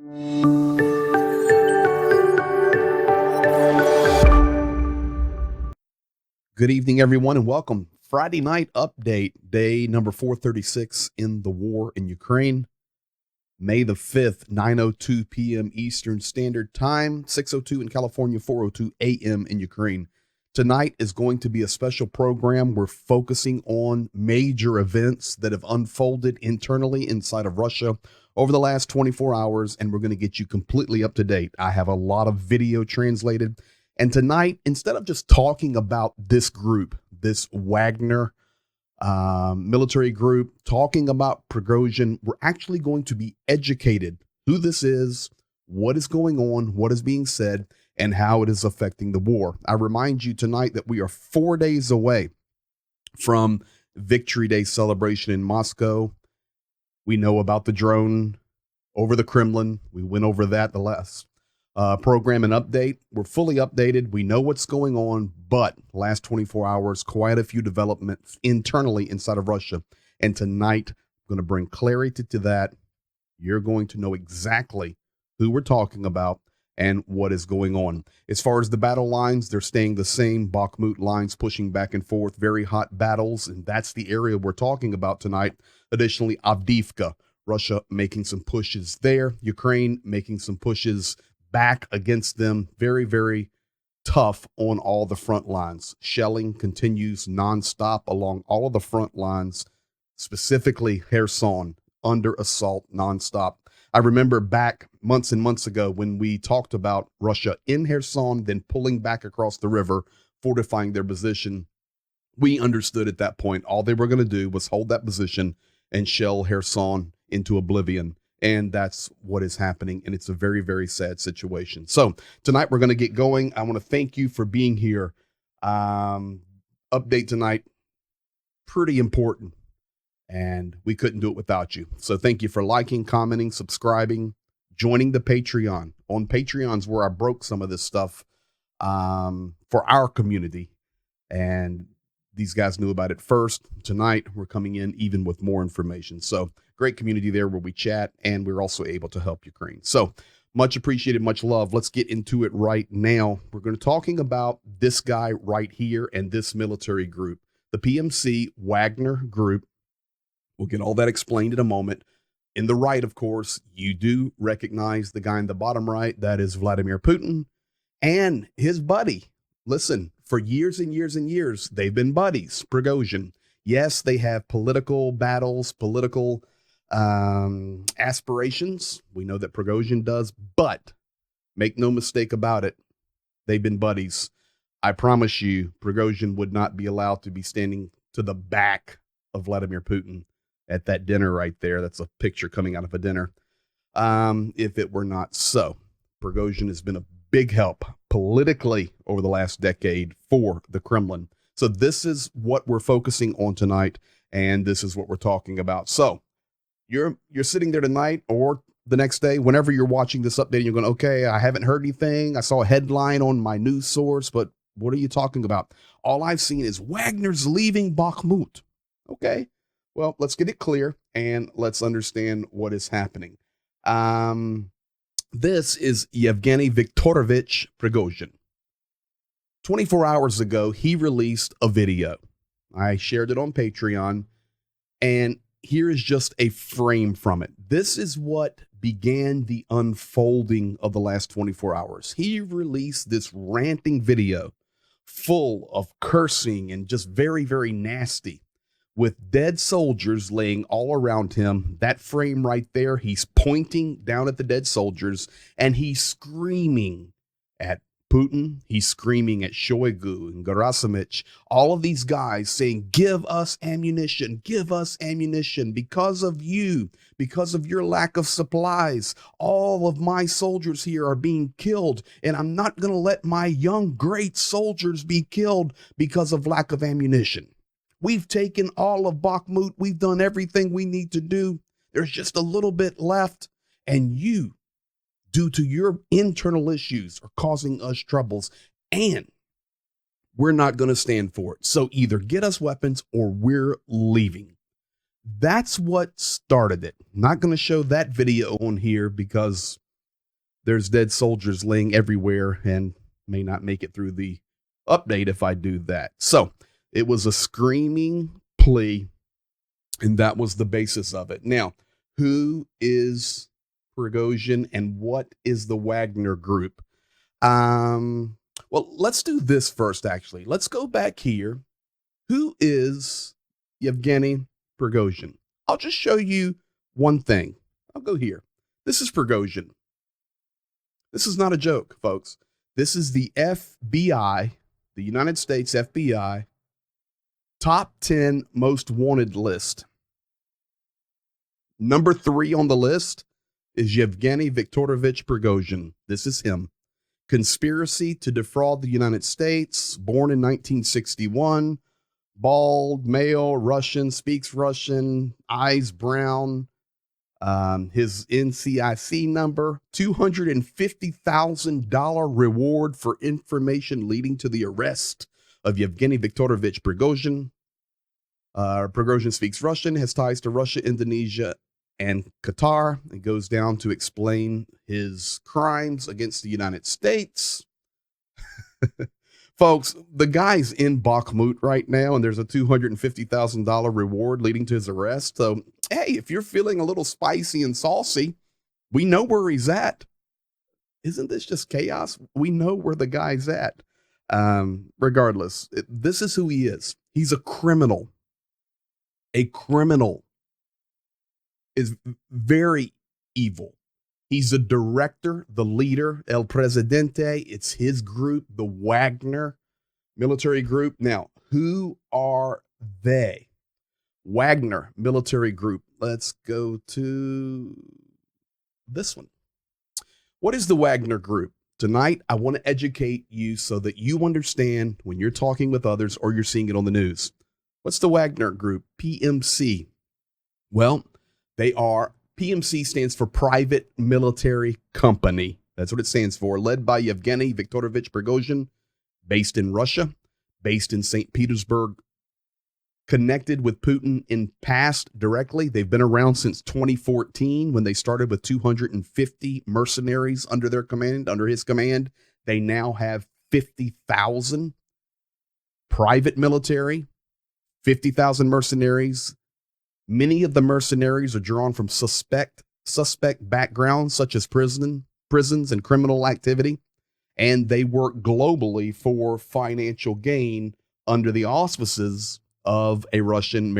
Good evening, everyone, and welcome. Friday night update, day number 436 in the war in Ukraine. May the 5th, 9:02 p.m. Eastern Standard Time, 6:02 in California, 4:02 a.m. in Ukraine. Tonight is going to be a special program. We're focusing on major events that have unfolded internally inside of Russia over the last 24 hours, and we're going to get you completely up to date. I have a lot of video translated. And tonight, instead of just talking about this group, this Wagner military group, talking about Prigozhin, we're actually going to be educated who this is, what is going on, what is being said, and how it is affecting the war. I remind you tonight that we are 4 days away from Victory Day celebration in Moscow. We know about the drone over the Kremlin. We went over that the last program and update. We're fully updated. We know what's going on, but last 24 hours, quite a few developments internally inside of Russia. And tonight, I'm going to bring clarity to that. You're going to know exactly who we're talking about and what is going on. As far as the battle lines, they're staying the same. Bakhmut lines pushing back and forth, very hot battles, and that's the area we're talking about tonight. Additionally, Avdiivka, Russia making some pushes there. Ukraine making some pushes back against them. Very, very tough on all the front lines. Shelling continues nonstop along all of the front lines, specifically Kherson, under assault nonstop. I remember back months and months ago when we talked about Russia in Kherson, then pulling back across the river, fortifying their position. We understood at that point all they were going to do was hold that position and shell Kherson into oblivion. And that's what is happening. And it's a very, very sad situation. So tonight we're going to get going. I want to thank you for being here. Update tonight, pretty important. And we couldn't do it without you. So thank you for liking, commenting, subscribing, joining the Patreon. On Patreon's where I broke some of this stuff for our community. And these guys knew about it first. Tonight, we're coming in even with more information. So great community there where we chat, and we're also able to help Ukraine. So much appreciated, much love. Let's get into it right now. We're going to be talking about this guy right here and this military group, the PMC Wagner group. We'll get all that explained in a moment. In the right, of course, you do recognize the guy in the bottom right. That is Vladimir Putin and his buddy. Listen, for years and years and years, they've been buddies, Prigozhin. Yes, they have political battles, political aspirations. We know that Prigozhin does, but make no mistake about it, they've been buddies. I promise you, Prigozhin would not be allowed to be standing to the back of Vladimir Putin at that dinner right there. That's a picture coming out of a dinner. If it were not so, Prigozhin has been a big help politically over the last decade for the Kremlin. So this is what we're focusing on tonight, and this is what we're talking about. So you're sitting there tonight or the next day, whenever you're watching this update, you're going, okay, I haven't heard anything. I saw a headline on my news source, but what are you talking about? All I've seen is Wagner's leaving Bakhmut. Okay, well, let's get it clear and let's understand what is happening. This is Yevgeny Viktorovich Prigozhin. 24 hours ago, he released a video. I shared it on Patreon, and here is just a frame from it. This is what began the unfolding of the last 24 hours. He released this ranting video full of cursing and just very, very nasty, with dead soldiers laying all around him. That frame right there, he's pointing down at the dead soldiers, and he's screaming at Putin. He's screaming at Shoigu and Gerasimich, all of these guys saying, give us ammunition, because of you, because of your lack of supplies. All of my soldiers here are being killed, and I'm not going to let my young, great soldiers be killed because of lack of ammunition. We've taken all of Bakhmut. We've done everything we need to do. There's just a little bit left, and you, due to your internal issues, are causing us troubles, and we're not going to stand for it. So either get us weapons or we're leaving. That's what started it. Not going to show that video on here because There's dead soldiers laying everywhere and may not make it through the update if I do that. So it was a screaming plea, and that was the basis of it. Now, who is Prigozhin and what is the Wagner group? Well, let's do this first, actually. Let's go back here. Who is Yevgeny Prigozhin? I'll just show you one thing. I'll go here. This is Prigozhin. This is not a joke, folks. This is the FBI, the United States FBI, top 10 most wanted list. Number 3 on the list is Yevgeny Viktorovich Prigozhin. This is him. Conspiracy to defraud the United States, born in 1961, bald, male, Russian, speaks Russian, eyes brown. His NCIC number, $250,000 reward for information leading to the arrest of Yevgeny Viktorovich Prigozhin. Prigozhin speaks Russian, has ties to Russia, Indonesia, and Qatar. It goes down to explain his crimes against the United States. Folks, the guy's in Bakhmut right now, and there's a $250,000 reward leading to his arrest. So, hey, if you're feeling a little spicy and saucy, we know where he's at. Isn't this just chaos? We know where the guy's at. Regardless, this is who he is. He's a criminal. A criminal is very evil. He's the director, the leader, El Presidente. It's his group, the Wagner military group. Now, who are they? Wagner military group. Let's go to this one. What is the Wagner group? Tonight, I want to educate you so that you understand when you're talking with others or you're seeing it on the news. What's the Wagner group? PMC. Well, they are, PMC stands for Private Military Company. That's what it stands for. Led by Yevgeny Viktorovich Prigozhin, based in Russia, based in St. Petersburg, connected with Putin in past directly. They've been around since 2014 when they started with 250 mercenaries under their command, under his command. They now have 50,000 private military, 50,000 mercenaries. Many of the mercenaries are drawn from suspect backgrounds, such as prisons and criminal activity, and they work globally for financial gain under the auspices of a Russian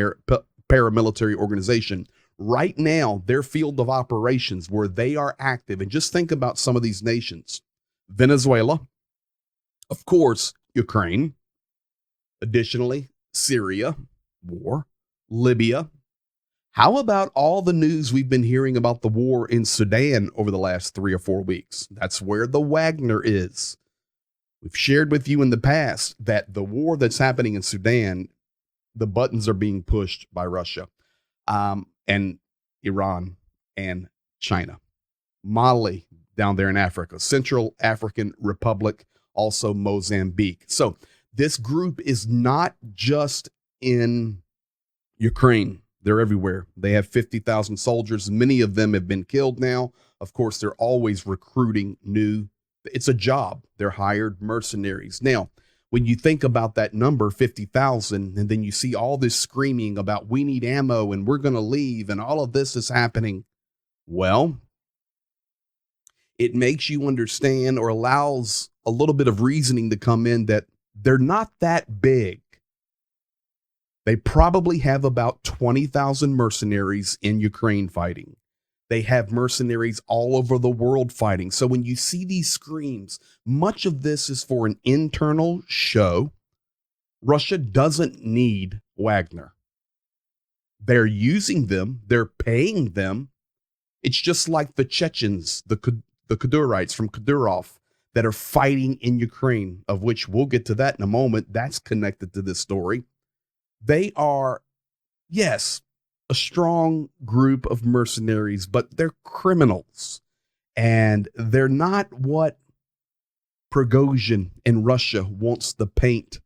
paramilitary organization. Right now, their field of operations where they are active, and just think about some of these nations: Venezuela, of course, Ukraine, additionally, Syria, war, Libya. How about all the news we've been hearing about the war in Sudan over the last 3 or 4 weeks? That's where the Wagner is. We've shared with you in the past that the war that's happening in Sudan, the buttons are being pushed by Russia, and Iran and China. Mali down there in Africa, Central African Republic, also Mozambique. So this group is not just in Ukraine. They're everywhere. They have 50,000 soldiers. Many of them have been killed now. Of course, they're always recruiting new. It's a job. They're hired mercenaries. Now, when you think about that number, 50,000, and then you see all this screaming about we need ammo and we're going to leave and all of this is happening, well, it makes you understand, or allows a little bit of reasoning to come in, that they're not that big. They probably have about 20,000 mercenaries in Ukraine fighting. They have mercenaries all over the world fighting. So when you see these screams, much of this is for an internal show. Russia doesn't need Wagner. They're using them. They're paying them. It's just like the Chechens, the Kadurites from Kadyrov that are fighting in Ukraine, of which we'll get to that in a moment. That's connected to this story. They are, yes, a strong group of mercenaries, but they're criminals. And they're not what Prigozhin in Russia wants to paint,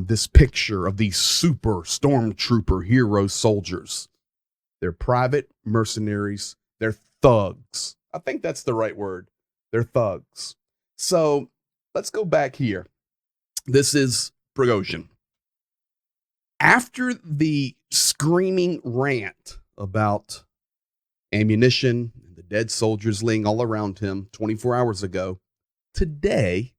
this picture of these super stormtrooper hero soldiers. They're private mercenaries. They're thugs. I think that's the right word. They're thugs. So let's go back here. This is Prigozhin. After the screaming rant about ammunition and the dead soldiers laying all around him 24 hours ago, today,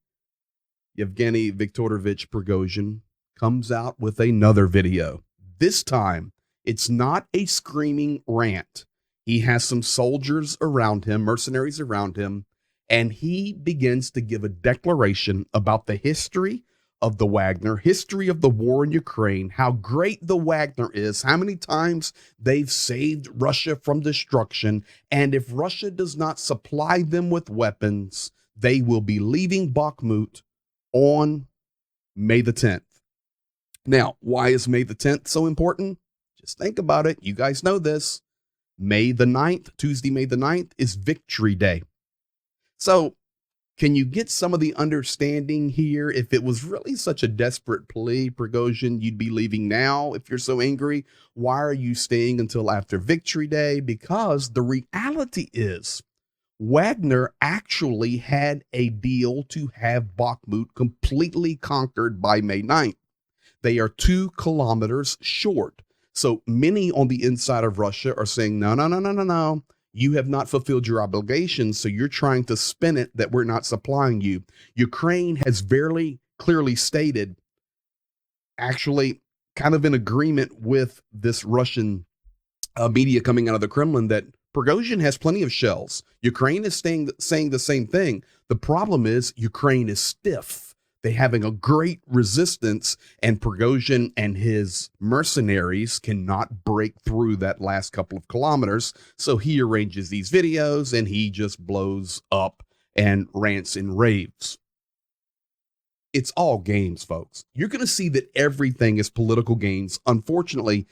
Yevgeny Viktorovich Prigozhin comes out with another video. This time, it's not a screaming rant. He has some soldiers around him, mercenaries around him, and he begins to give a declaration about the history of the Wagner, history of the war in Ukraine, how great the Wagner is, how many times they've saved Russia from destruction, and if Russia does not supply them with weapons, they will be leaving Bakhmut on May the 10th. Now, why is May the 10th so important? Just think about it. You guys know this. May the 9th, Tuesday, May the 9th, is Victory Day. So, can you get some of the understanding here? If it was really such a desperate plea, Prigozhin, you'd be leaving now if you're so angry. Why are you staying until after Victory Day? Because the reality is, Wagner actually had a deal to have Bakhmut completely conquered by May 9th. They are 2 kilometers short. So many on the inside of Russia are saying, no. You have not fulfilled your obligations, so you're trying to spin it that we're not supplying you. Ukraine has very clearly stated, actually kind of in agreement with this Russian media coming out of the Kremlin, that Prigozhin has plenty of shells. Ukraine is saying the same thing. The problem is Ukraine is stiff. They're having a great resistance, and Prigozhin and his mercenaries cannot break through that last couple of kilometers. So he arranges these videos and he just blows up and rants and raves. It's all games, folks. You're going to see that everything is political games. Unfortunately,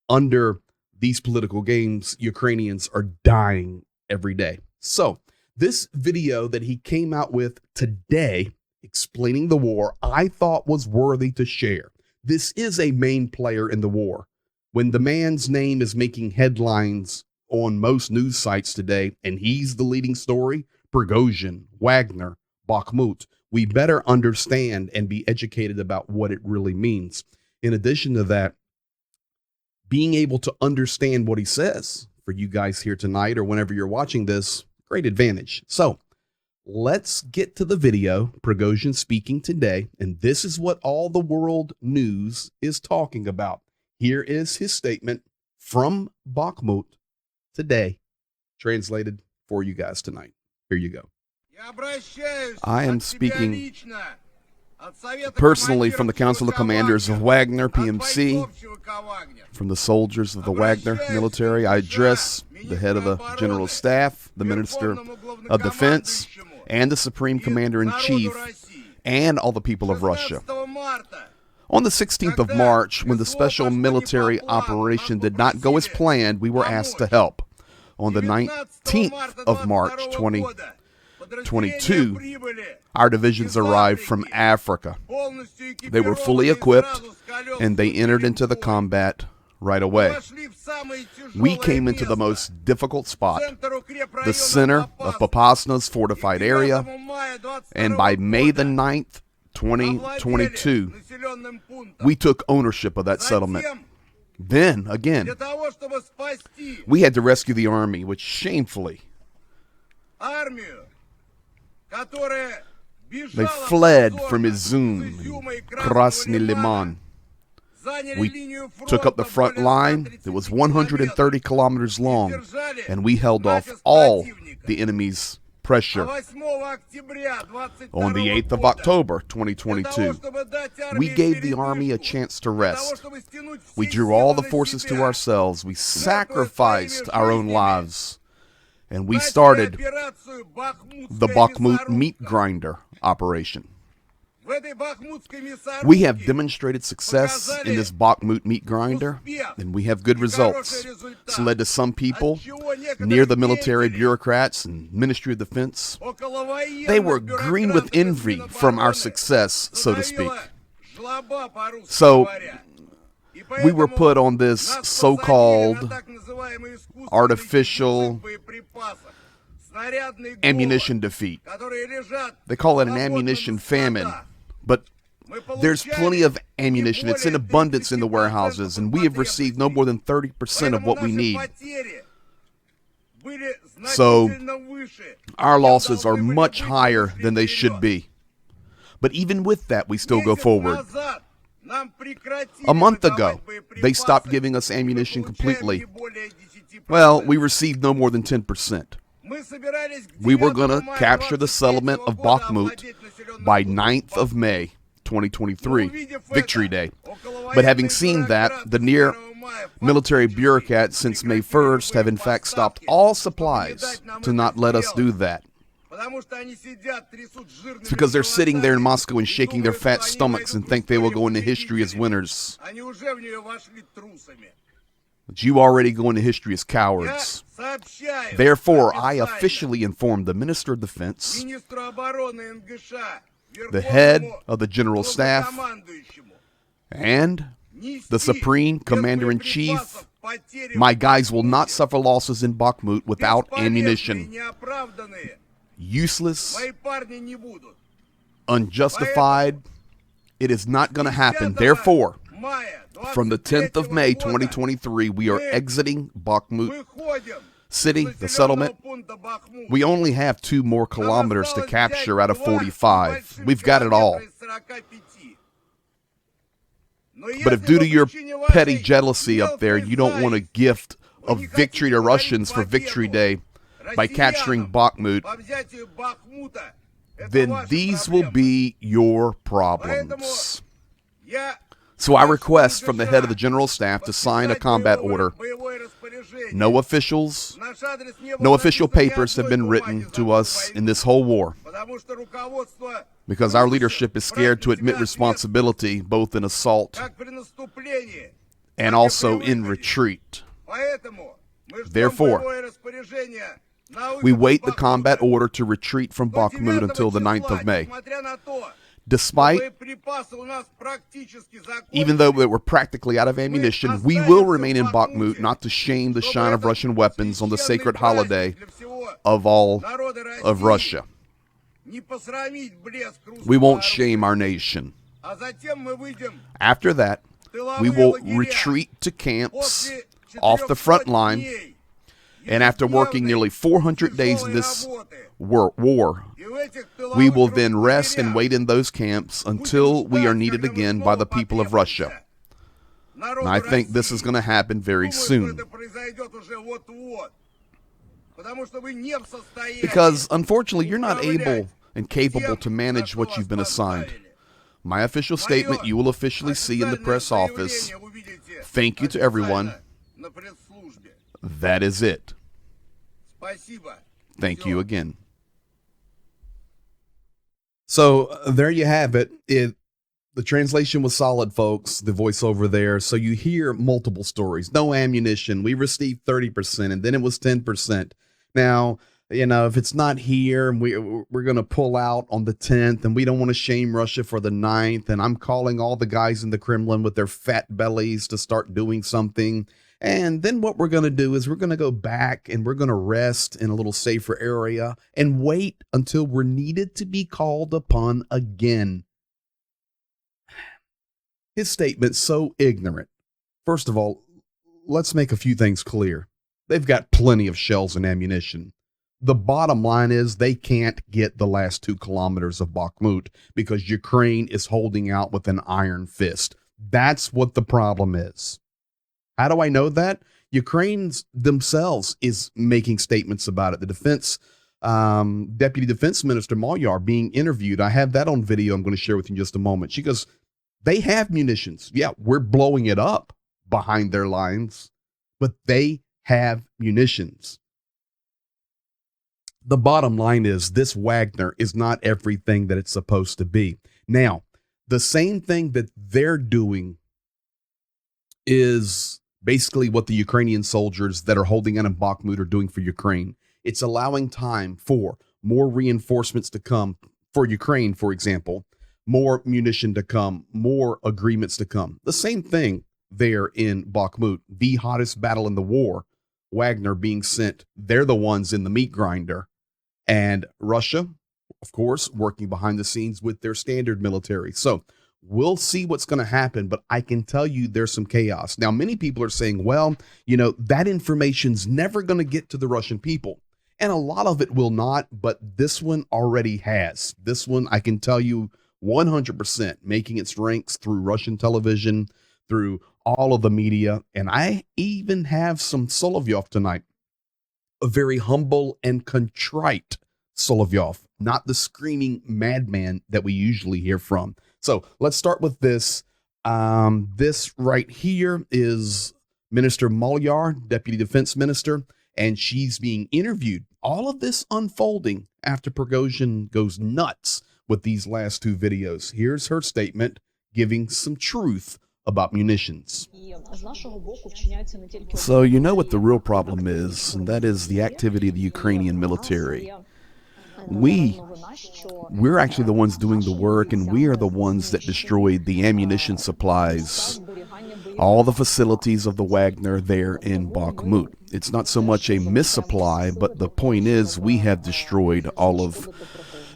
under these political games, Ukrainians are dying every day. So this video that he came out with today, explaining the war, I thought was worthy to share. This is a main player in the war. When the man's name is making headlines on most news sites today, and he's the leading story, Prigozhin, Wagner, Bakhmut, we better understand and be educated about what it really means. In addition to that, being able to understand what he says for you guys here tonight or whenever you're watching this, great advantage. So let's get to the video. Prigozhin speaking today, and this is what all the world news is talking about. Here is his statement from Bakhmut today, translated for you guys tonight. Here you go. I am speaking personally from the Council of Commanders of Wagner PMC, from the soldiers of the Wagner military. I address the head of the General Staff, the Minister of Defense, and the Supreme Commander-in-Chief, and all the people of Russia. On the 16th of March, when the special military operation did not go as planned, we were asked to help. On the 19th of March, 2022, our divisions arrived from Africa. They were fully equipped, and they entered into the combat right away. We came into the most difficult spot, the center of Popasna's fortified area, and by May the 9th, 2022, we took ownership of that settlement. Then, again, we had to rescue the army, which shamefully, they fled from Izum and Krasny Liman. We took up the front line. It was 130 kilometers long, and we held off all the enemy's pressure. On the 8th of October, 2022, we gave the army a chance to rest. We drew all the forces to ourselves. We sacrificed our own lives, and we started the Bakhmut meat grinder operation. We have demonstrated success in this Bakhmut meat grinder, and we have good results. It's led to some people near the military bureaucrats and Ministry of Defense. They were green with envy from our success, so to speak. So we were put on this so-called artificial ammunition defeat. They call it an ammunition famine. But there's plenty of ammunition. It's in abundance in the warehouses, and we have received no more than 30% of what we need. So our losses are much higher than they should be. But even with that, we still go forward. A month ago, they stopped giving us ammunition completely. Well, we received no more than 10%. We were going to capture the settlement of Bakhmut by 9th of May, 2023, Victory Day. But having seen that, the near military bureaucrats since May 1st have in fact stopped all supplies to not let us do that. It's because they're sitting there in Moscow and shaking their fat stomachs and think they will go into history as winners. But you already go into history as cowards. Therefore, I officially informed the Minister of Defense, the head of the General Staff, and the Supreme Commander-in-Chief, my guys will not suffer losses in Bakhmut without ammunition. Useless, unjustified, it is not going to happen. Therefore, from the 10th of May, 2023, we are exiting Bakhmut City, the settlement. We only have 2 more kilometers to capture out of 45. We've got it all. But if due to your petty jealousy up there, you don't want a gift of victory to Russians for Victory Day by capturing Bakhmut, then these will be your problems. So I request from the head of the General Staff to sign a combat order. No official papers have been written to us in this whole war, because our leadership is scared to admit responsibility both in assault and also in retreat. Therefore, we wait the combat order to retreat from Bakhmut until the 9th of May. Despite, even though we're practically out of ammunition, we will remain in Bakhmut, not to shame the shine of Russian weapons on the sacred holiday of all of Russia. We won't shame our nation. After that, we will retreat to camps off the front line, and after working nearly 400 days in this war, we will then rest and wait in those camps until we are needed again by the people of Russia. And I think this is going to happen very soon. Because, unfortunately, you're not able and capable to manage what you've been assigned. My official statement you will officially see in the press office. Thank you to everyone. That is it. Thank you again. So there you have it. The translation was solid, folks, the voiceover there. So you hear multiple stories. No ammunition. We received 30%, and then it was 10%. Now, you know, if it's not here, and we're going to pull out on the 10th, and we don't want to shame Russia for the 9th, and I'm calling all the guys in the Kremlin with their fat bellies to start doing something. And then what we're going to do is we're going to go back and we're going to rest in a little safer area and wait until we're needed to be called upon again. His statement's so ignorant. First of all, let's make a few things clear. They've got plenty of shells and ammunition. The bottom line is they can't get the last 2 kilometers of Bakhmut because Ukraine is holding out with an iron fist. That's what the problem is. How do I know that? Ukraine's themselves is making statements about it. The defense, Deputy Defense Minister Malyar being interviewed. I have that on video I'm going to share with you in just a moment. She goes, they have munitions. Yeah, we're blowing it up behind their lines, but they have munitions. The bottom line is this Wagner is not everything that it's supposed to be. Now, the same thing that they're doing is basically what the Ukrainian soldiers that are holding out in Bakhmut are doing for Ukraine. It's allowing time for more reinforcements to come for Ukraine, for example, more munition to come, more agreements to come. The same thing there in Bakhmut, the hottest battle in the war, Wagner being sent. They're the ones in the meat grinder and Russia, of course, working behind the scenes with their standard military. So we'll see what's going to happen, but I can tell you there's some chaos. Now, many people are saying, well, that information's never going to get to the Russian people. And a lot of it will not, but this one already has. This one, I can tell you 100%, making its ranks through Russian television, through all of the media. And I even have some Solovyov tonight, a very humble and contrite Solovyov, not the screaming madman that we usually hear from. So let's start with this. This right here is Minister Malyar, Deputy Defense Minister, and she's being interviewed. All of this unfolding after Prigozhin goes nuts with these last two videos. Here's her statement giving some truth about munitions. So you know what the real problem is, and that is the activity of the Ukrainian military. We're actually the ones doing the work, and we are the ones that destroyed the ammunition supplies, all the facilities of the Wagner there in Bakhmut. It's not so much a missupply, but the point is we have destroyed all of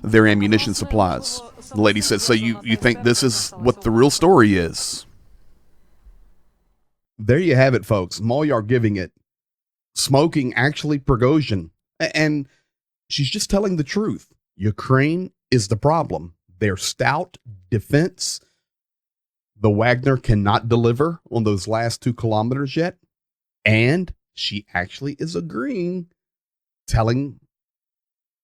their ammunition supplies. The lady said, so you think this is what the real story is? There you have it, folks. Malyar giving it, smoking actually Prigozhin. And she's just telling the truth. Ukraine is the problem. Their stout defense, the Wagner cannot deliver on those last 2 kilometers yet. And she actually is agreeing, telling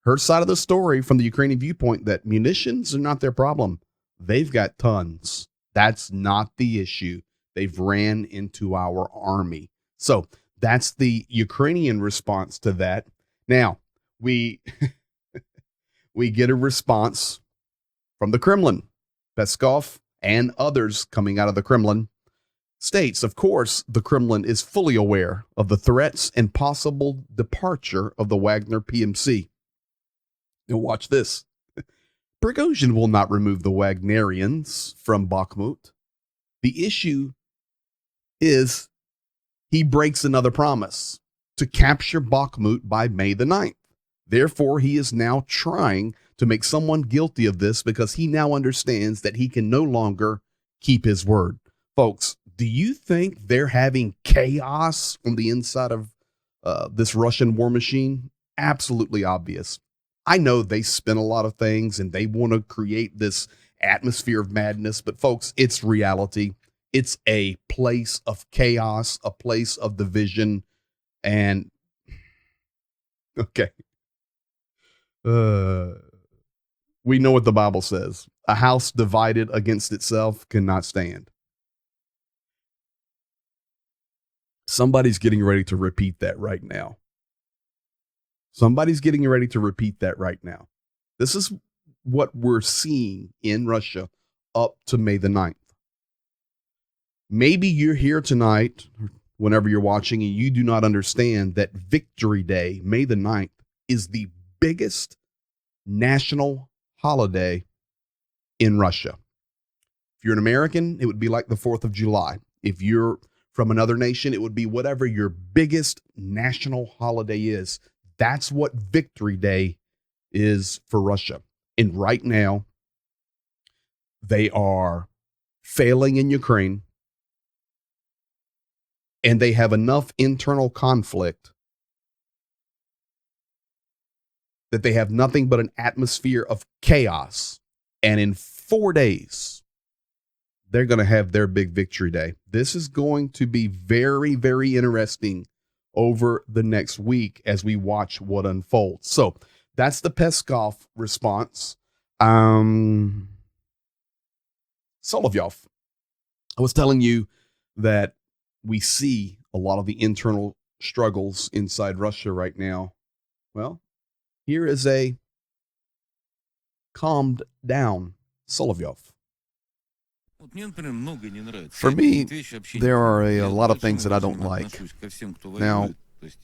her side of the story from the Ukrainian viewpoint that munitions are not their problem. They've got tons. That's not the issue. They've ran into our army. So that's the Ukrainian response to that. Now, we get a response from the Kremlin. Peskov and others coming out of the Kremlin states, of course, the Kremlin is fully aware of the threats and possible departure of the Wagner PMC. Now watch this. Prigozhin will not remove the Wagnerians from Bakhmut. The issue is he breaks another promise to capture Bakhmut by May the 9th. Therefore, he is now trying to make someone guilty of this because he now understands that he can no longer keep his word. Folks, do you think they're having chaos on the inside of this Russian war machine? Absolutely obvious. I know they spin a lot of things and they want to create this atmosphere of madness, but folks, it's reality. It's a place of chaos, a place of division, and okay. We know what the Bible says. A house divided against itself cannot stand. Somebody's getting ready to repeat that right now. Somebody's getting ready to repeat that right now. This is what we're seeing in Russia up to May the 9th. Maybe you're here tonight, whenever you're watching, and you do not understand that Victory Day, May the 9th, is the biggest national holiday in Russia. If you're an American, it would be like the 4th of July. If you're from another nation, it would be whatever your biggest national holiday is. That's what Victory Day is for Russia. And right now, they are failing in Ukraine, and they have enough internal conflict that they have nothing but an atmosphere of chaos. And in 4 days, they're going to have their big Victory Day. This is going to be very, very interesting over the next week as we watch what unfolds. So that's the Peskov response. Solovyov, I was telling you that we see a lot of the internal struggles inside Russia right now. Well, here is a calmed down Solovyov. For me, there are a lot of things that I don't like. Now,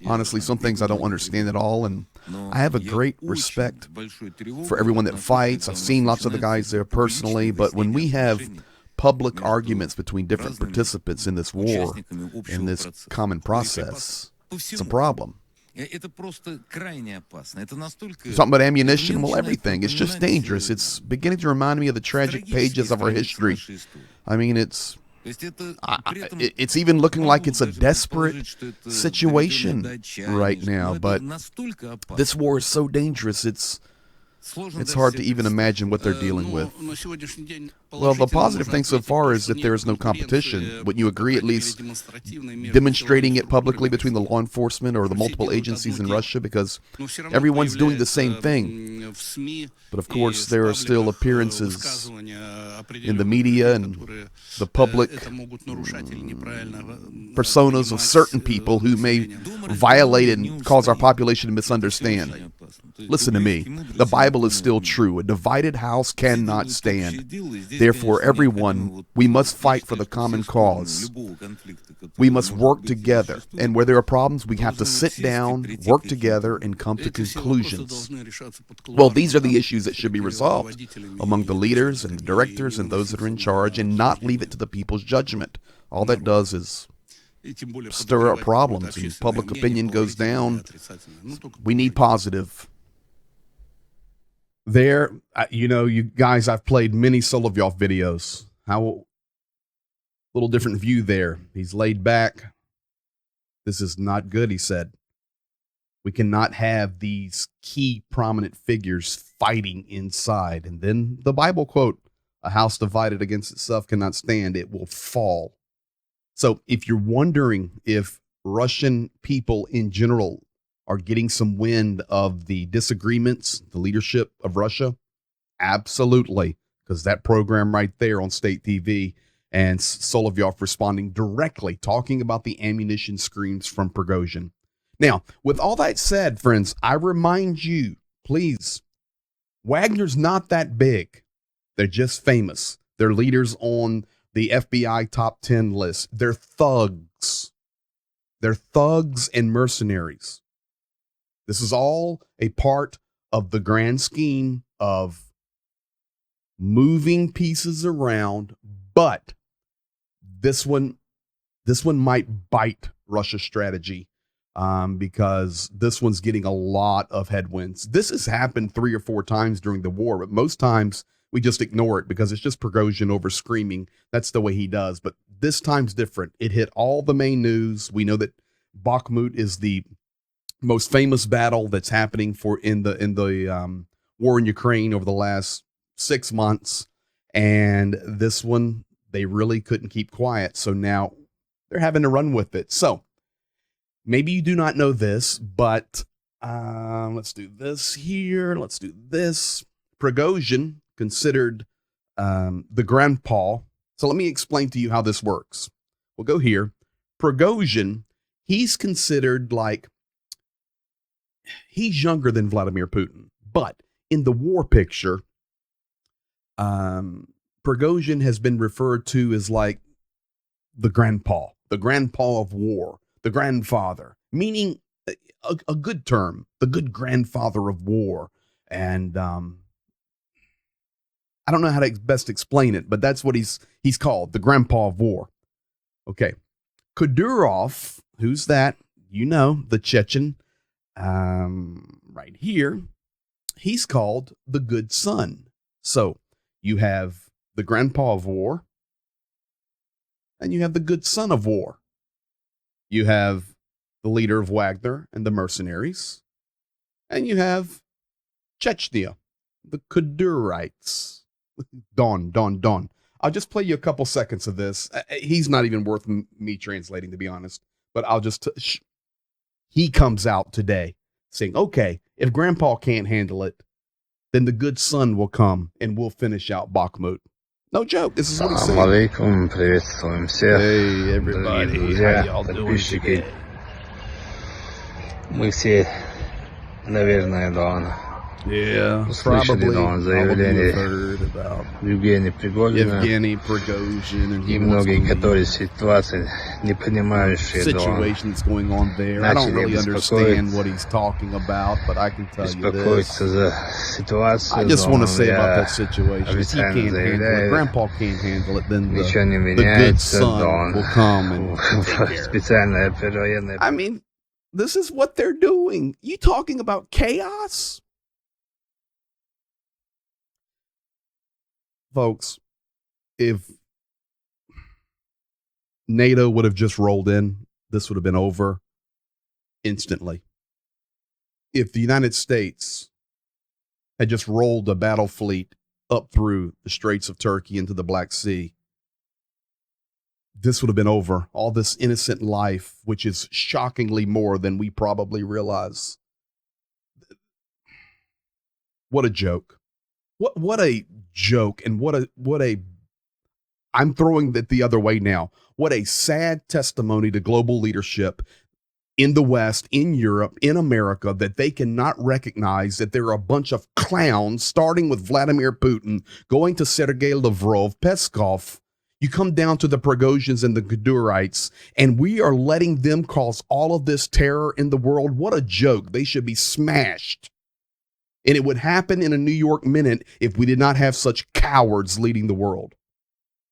honestly, some things I don't understand at all, and I have a great respect for everyone that fights. I've seen lots of the guys there personally, but when we have public arguments between different participants in this war, in this common process, it's a problem. Talking about ammunition, well, everything. It's just dangerous. It's beginning to remind me of the tragic pages of our history. I mean, it's even looking like it's a desperate situation right now. But this war is so dangerous, it's hard to even imagine what they're dealing with. Well, the positive thing so far is that there is no competition. Wouldn't you agree, at least demonstrating it publicly between the law enforcement or the multiple agencies in Russia? Because everyone's doing the same thing. But of course, there are still appearances in the media and the public personas of certain people who may violate and cause our population to misunderstand. Listen to me. The Bible is still true. A divided house cannot stand. Therefore, everyone, we must fight for the common cause. We must work together. And where there are problems, we have to sit down, work together, and come to conclusions. Well, these are the issues that should be resolved among the leaders and the directors and those that are in charge, and not leave it to the people's judgment. All that does is stir up problems, and public opinion goes down. We need positive. There, you guys, I've played many Solovyev videos. How little different view there. He's laid back. This is not good, he said. We cannot have these key prominent figures fighting inside. And then the Bible quote, a house divided against itself cannot stand, it will fall. So if you're wondering if Russian people in general are getting some wind of the disagreements, the leadership of Russia, absolutely, because that program right there on state TV and Solovyov responding directly, talking about the ammunition screams from Prigozhin. Now, with all that said, friends, I remind you, please, Wagner's not that big. They're just famous. They're leaders on the FBI top 10 list. They're thugs. They're thugs and mercenaries. This is all a part of the grand scheme of moving pieces around, but this one might bite Russia's strategy because this one's getting a lot of headwinds. This has happened 3 or 4 times during the war, but most times we just ignore it because it's just Prigozhin over screaming. That's the way he does. But this time's different. It hit all the main news. We know that Bakhmut is the most famous battle that's happening in the war in Ukraine over the last 6 months. And this one, they really couldn't keep quiet. So now they're having to run with it. So maybe you do not know this, but let's do this here. Let's do this. Prigozhin, considered the grandpa. So let me explain to you how this works. We'll go here. Prigozhin, he's considered like, he's younger than Vladimir Putin, but in the war picture, Prigozhin has been referred to as like the grandpa of war, the grandfather, meaning a good term, the good grandfather of war. And I don't know how to best explain it, but that's what he's called, the grandpa of war. Okay. Kadyrov, who's that? The Chechen, right here, he's called the good son. So you have the grandpa of war, and you have the good son of war. You have the leader of Wagner and the mercenaries, and you have Chechnya, the Kadurites. Don. I'll just play you a couple seconds of this. He's not even worth me translating, to be honest, but I'll just... He comes out today saying, okay, if grandpa can't handle it, then the good son will come and we'll finish out Bakhmut. No joke. This is what he's saying. Алейкум, приветствуем всех. Hey, everybody. Друзья, How y'all doing подписчики. today? Мы все, наверное, Yeah, услышали probably all of you заявление have heard about Евгения Пригожина Evgeny Prigozhin and и многие, которые ситуации не понимающие, situation that's going on there. I don't really understand what he's talking about, but I can tell you this. беспокоиться за ситуацию. I just want to say about that situation. If he can't handle it, grandpa can't handle it, then the good son will come and take care of it. Специальная военная. I mean, This is what they're doing. You talking about chaos? Folks, if NATO would have just rolled in, this would have been over instantly. If the United States had just rolled a battle fleet up through the Straits of Turkey into the Black Sea, this would have been over. All this innocent life, which is shockingly more than we probably realize. What a joke. What a joke, and what a I'm throwing it the other way now. What a sad testimony to global leadership in the West, in Europe, in America, that they cannot recognize that there are a bunch of clowns, starting with Vladimir Putin, going to Sergei Lavrov, Peskov. You come down to the Prigozhins and the Gudurites, and we are letting them cause all of this terror in the world. What a joke. They should be smashed. And it would happen in a New York minute if we did not have such cowards leading the world.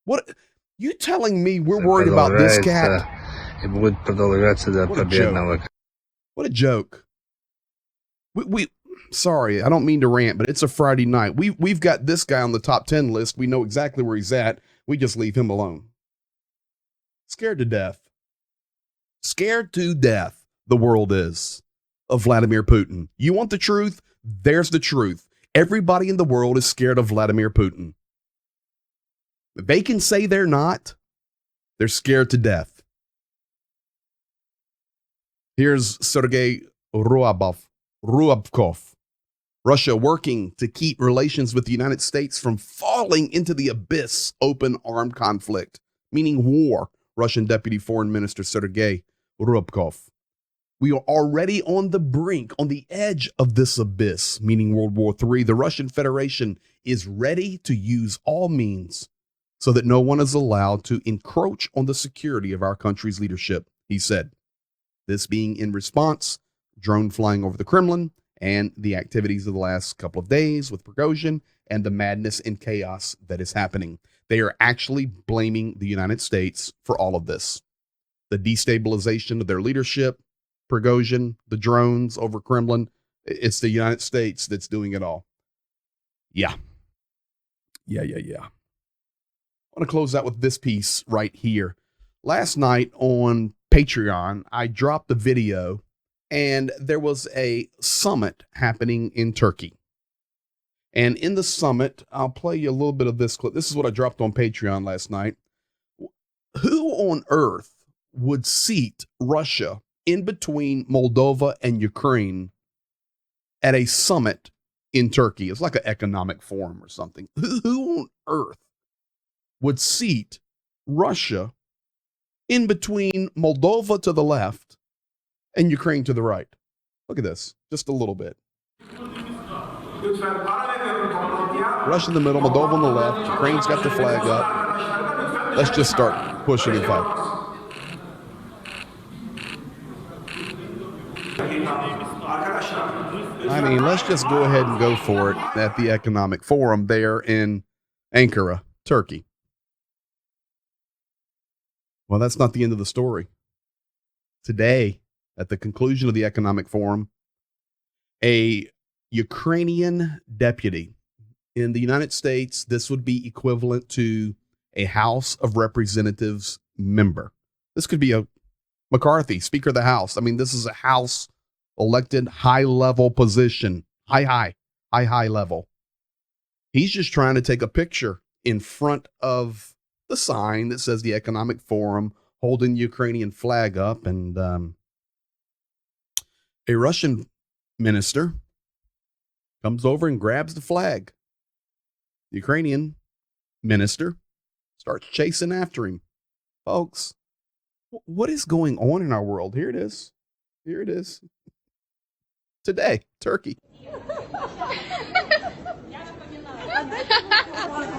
What? You telling me we're worried about this cat? What a joke. Sorry, I don't mean to rant, but it's a Friday night. We've got this guy on the top 10 list. We know exactly where he's at. We just leave him alone. Scared to death. Scared to death, the world is, of Vladimir Putin. You want the truth? There's the truth. Everybody in the world is scared of Vladimir Putin. They can say they're not. They're scared to death. Here's Sergei Ryabkov. Russia working to keep relations with the United States from falling into the abyss, open armed conflict, meaning war. Russian Deputy Foreign Minister Sergei Ryabkov. We are already on the brink, on the edge of this abyss, meaning World War III. The Russian Federation is ready to use all means so that no one is allowed to encroach on the security of our country's leadership, he said. This being in response, drone flying over the Kremlin and the activities of the last couple of days with Prigozhin and the madness and chaos that is happening. They are actually blaming the United States for all of this. The destabilization of their leadership, Prigozhin, the drones over Kremlin, it's the United States that's doing it all. Yeah. I want to close out with this piece right here. Last night on Patreon, I dropped a video, and there was a summit happening in Turkey. And in the summit, I'll play you a little bit of this clip. This is what I dropped on Patreon last night. Who on earth would seat Russia in between Moldova and Ukraine at a summit in Turkey? It's like an economic forum or something. Who on earth would seat Russia in between Moldova to the left and Ukraine to the right? Look at this, just a little bit. Russia in the middle, Moldova on the left, Ukraine's got the flag up. Let's just start pushing and fighting. I mean, let's just go ahead and go for it at the Economic Forum there in Ankara, Turkey. Well, that's not the end of the story. Today, at the conclusion of the Economic Forum, a Ukrainian deputy in the United States, this would be equivalent to a House of Representatives member. This could be a McCarthy, Speaker of the House. I mean, this is a House elected high-level position, high level. He's just trying to take a picture in front of the sign that says the Economic Forum, holding the Ukrainian flag up, and a Russian minister comes over and grabs the flag. The Ukrainian minister starts chasing after him. Folks, what is going on in our world? Here it is. Today, Turkey.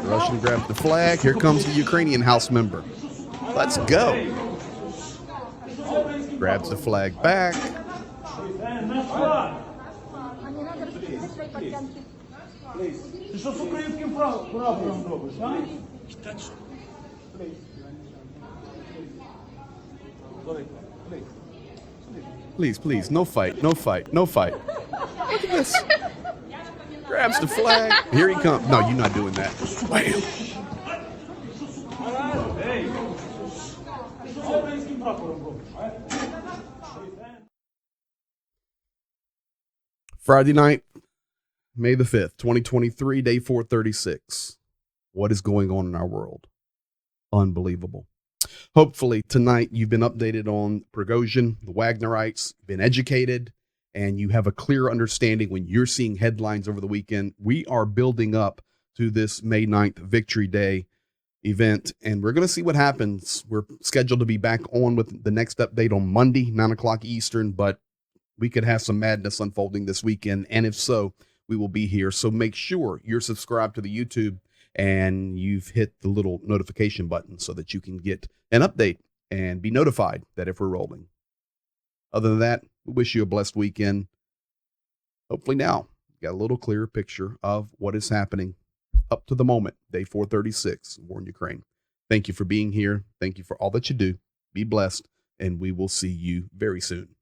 Russian grabs the flag. Here comes the Ukrainian House member. Let's go. Grabs the flag back. Please. No fight. Look at this. Grabs the flag. Here he comes. No, you're not doing that. Bam. Friday night, May the 5th, 2023, day 436. What is going on in our world? Unbelievable. Hopefully tonight you've been updated on Prigozhin, the Wagnerites, been educated, and you have a clear understanding when you're seeing headlines over the weekend. We are building up to this May 9th Victory Day event, and we're going to see what happens. We're scheduled to be back on with the next update on Monday, 9 o'clock Eastern, but we could have some madness unfolding this weekend, and if so, we will be here. So make sure you're subscribed to the YouTube and you've hit the little notification button so that you can get an update and be notified that if we're rolling. Other than that, we wish you a blessed weekend. Hopefully now you got a little clearer picture of what is happening up to the moment, day 436, war in Ukraine. Thank you for being here. Thank you for all that you do. Be blessed, and we will see you very soon.